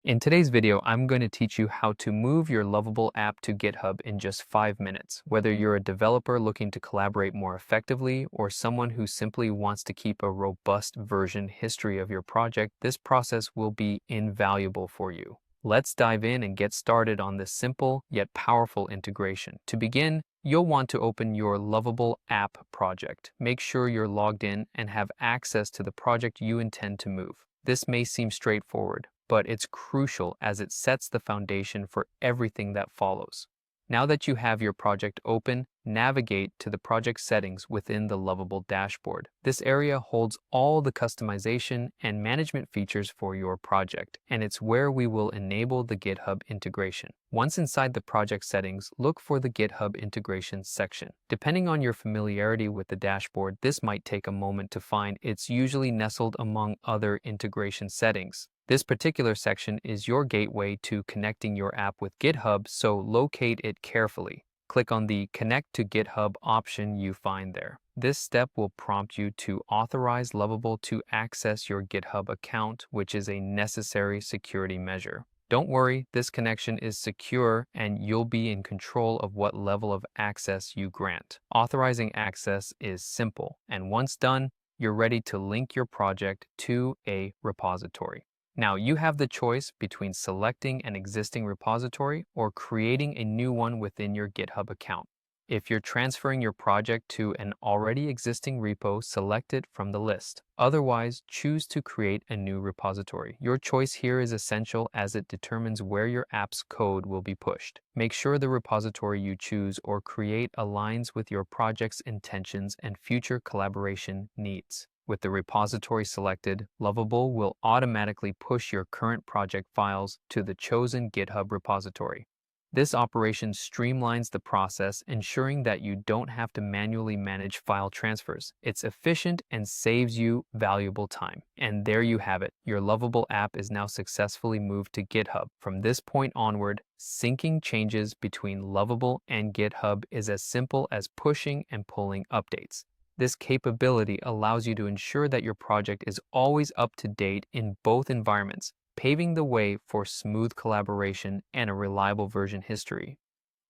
In today's video, I'm going to teach you how to move your Lovable app to GitHub in just 5 minutes. Whether you're a developer looking to collaborate more effectively or someone who simply wants to keep a robust version history of your project, this process will be invaluable for you. Let's dive in and get started on this simple yet powerful integration. To begin, you'll want to open your Lovable app project. Make sure you're logged in and have access to the project you intend to move. This may seem straightforward, but it's crucial as it sets the foundation for everything that follows. Now that you have your project open, navigate to the project settings within the Lovable dashboard. This area holds all the customization and management features for your project, and it's where we will enable the GitHub integration. Once inside the project settings, look for the GitHub integration section. Depending on your familiarity with the dashboard, this might take a moment to find. It's usually nestled among other integration settings. This particular section is your gateway to connecting your app with GitHub, so locate it carefully. Click on the Connect to GitHub option you find there. This step will prompt you to authorize Lovable to access your GitHub account, which is a necessary security measure. Don't worry, this connection is secure and you'll be in control of what level of access you grant. Authorizing access is simple, and once done, you're ready to link your project to a repository. Now, you have the choice between selecting an existing repository or creating a new one within your GitHub account. If you're transferring your project to an already existing repo, select it from the list. Otherwise, choose to create a new repository. Your choice here is essential as it determines where your app's code will be pushed. Make sure the repository you choose or create aligns with your project's intentions and future collaboration needs. With the repository selected, Lovable will automatically push your current project files to the chosen GitHub repository. This operation streamlines the process, ensuring that you don't have to manually manage file transfers. It's efficient and saves you valuable time. And there you have it. Your Lovable app is now successfully moved to GitHub. From this point onward, syncing changes between Lovable and GitHub is as simple as pushing and pulling updates. This capability allows you to ensure that your project is always up to date in both environments, paving the way for smooth collaboration and a reliable version history.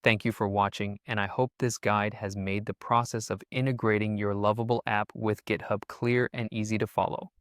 Thank you for watching, and I hope this guide has made the process of integrating your Lovable app with GitHub clear and easy to follow.